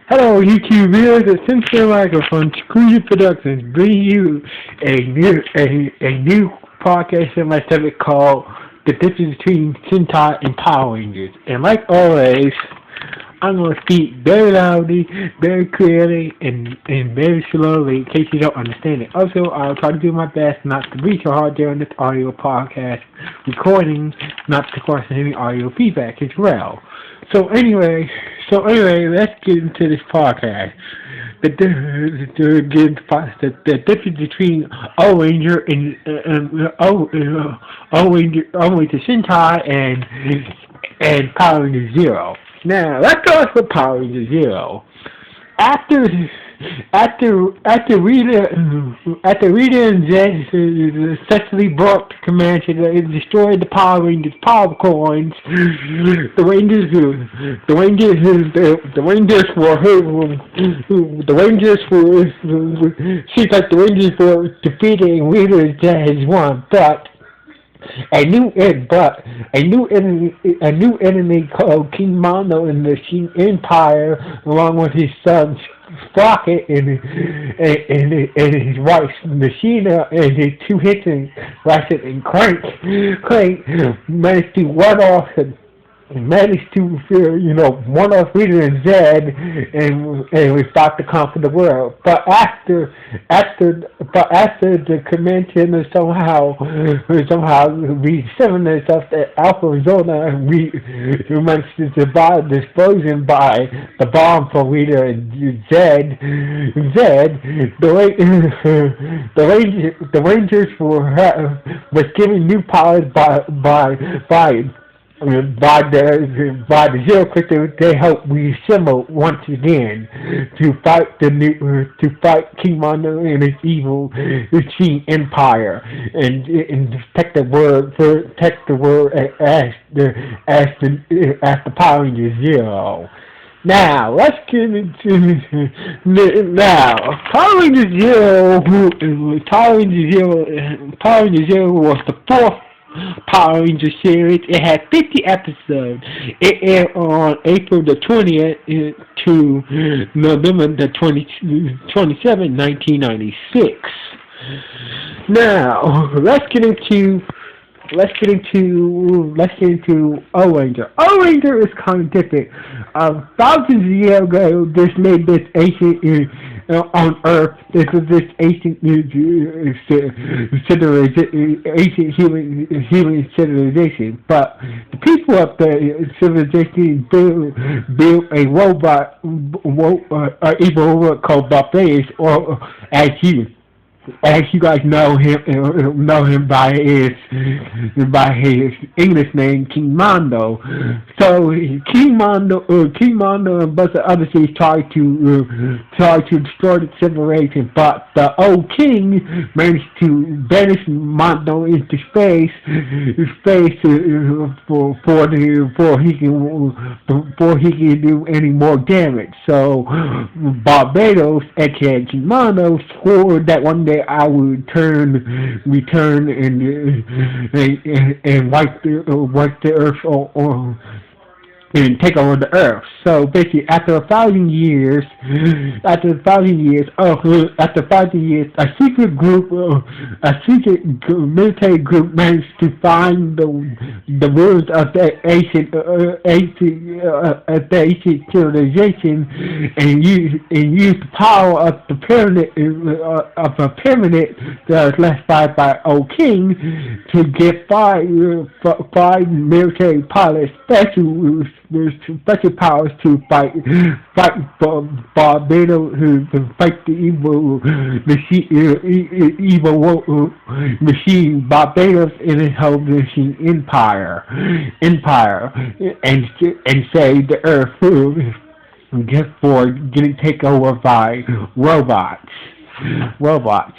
Hello, YouTube viewers. It's Sincere Michael from Screw Productions, bringing you a new podcast in my subject called "The Difference Between Sentai and Power Rangers." And like always, I'm going to speak very loudly, very clearly, and very slowly in case you don't understand it. Also, I'll try to do my best not to be so hard during this audio podcast recording, not to cause any audio feedback as well. So anyway, let's get into this podcast. The difference between Ohranger and Ohranger Sentai and Power Ranger Zero. Now let's start with Power Ranger Zero. After Rita and Zed successfully brought the command to destroy the Power Rangers power coins, the seems like the Rangers were defeated and Rita and Zed has won, but a new enemy called King Mondo in the Shin Empire, along with his son Sprocket and his wife Machina and his two hitmen, Ratchet and Crank managed to one off Rita and Zed, and we start to conquer the world. But after the convention somehow resetting themselves at Alpha Zona, we managed to survive the explosion by the bomb from Rita and Zed. The Rangers was given new powers by the Zero Crystal. They help reassemble once again to fight King Mondo and his evil Shin Empire and protect the world as the Power Ranger Zero. Now let's get into Power Ranger Zero. Power Ranger Zero was the fourth Power Ranger series. It had 50 episodes. It aired on April the 20th to November the 27th, 1996. Now let's get into Ohranger. Ohranger is kind of different. Thousands of years ago, this made this ancient on Earth. This was this ancient human civilization. But the people of the civilization built a robot, evil robot called Barbados, or as you guys know him by his English name, King Mondo. So King Mondo and a bunch of other cities tried to destroy the civilization, but the old king managed to banish Mondo into space before he can do any more damage. So Barbados, aka King Mondo, swore that one day I would return and wipe the earth and take over the earth. So basically, after 1,000 years, a secret military group managed to find the ruins of the ancient civilization and use the power of the pyramid that was left by old king to get five military pilots special powers to fight Barbados, to fight the evil machine Barbados in his whole machine empire, and save the earth just for getting taken over by robots.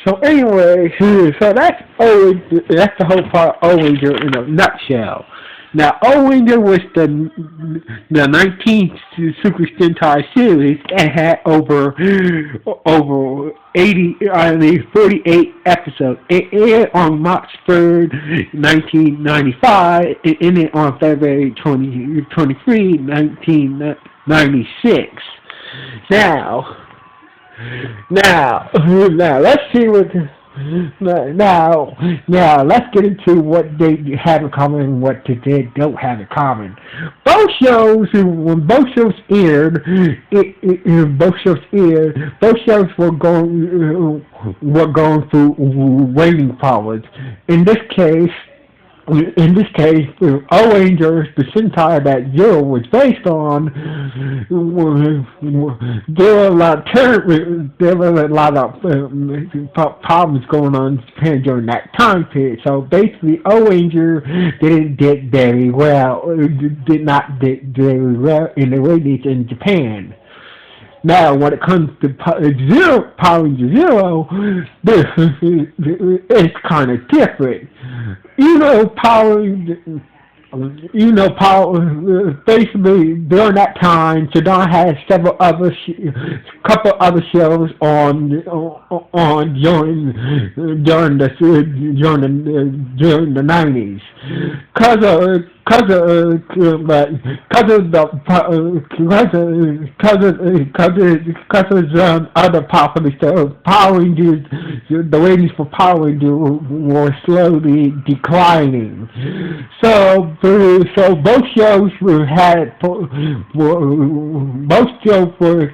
So anyway, that's the whole part of Ohranger in a nutshell. Now, Ohranger was the 19th Super Sentai series and had over 48 episodes. It aired on March 3rd, 1995. It ended on February 23, 1996. Now, now, let's see what. Now, let's get into what they have in common and what they don't have in common. Both shows, when both shows were going through rating powers. In this case, Ohranger, the Sentai that Zero was based on, there were a lot of problems going on in Japan during that time period. So basically, Ohranger did very well, did not did very well in the ratings in Japan. Now, when it comes to Power Zero, it's kind of different. You know, basically during that time, Sudan had couple other shows on during the 90s, cause of other popular stuff. Power Rangers, the ratings for Power Rangers were slowly declining. So both shows were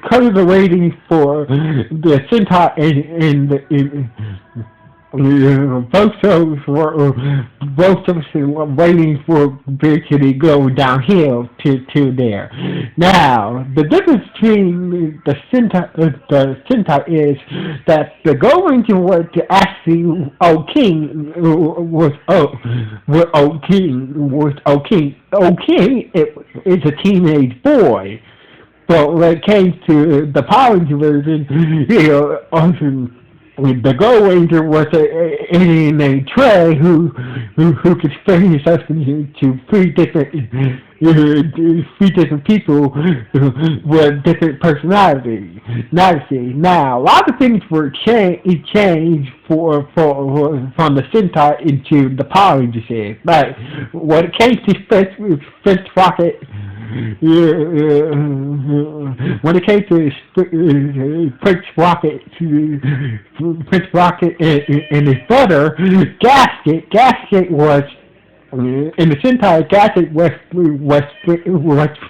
because of the ratings for the Sentai both shows were waiting for basically go downhill to there. Now, the difference between the Sentai is that the Go Ranger was actually O'King O'King is a teenage boy. But when it came to the Power Ranger version, the Go Ranger was a alien named Trey who could split himself into three different people with different personalities. Now, a lot of things were changed from the Sentai into the Power Rangers. But when it came to Space Rocket. When it came to Prince Rocket and his brother, Gasket was in the Sentai. Gasket was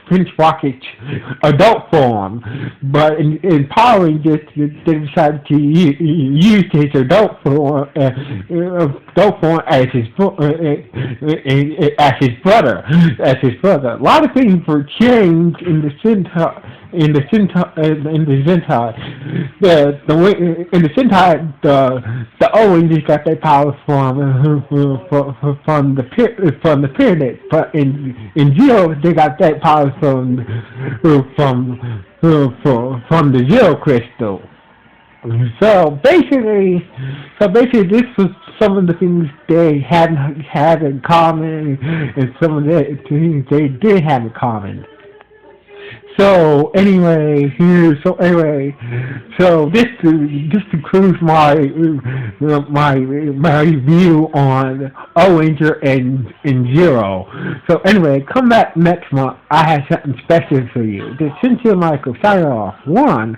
Prince Rocket's adult form, but in Power Rangers they decided to use his adult form as his brother. A lot of things were changed in the Sentai. In the Sentai, the Owens got their powers from the pyramid, but in Zero they got their powers from the Zero crystal. So basically, this was some of the things they had in common, and some of the things they did have in common. So this concludes my review on Ohranger and Zero. So anyway, come back next month. I have something special for you. This is Cynthia Michael signing off. 1.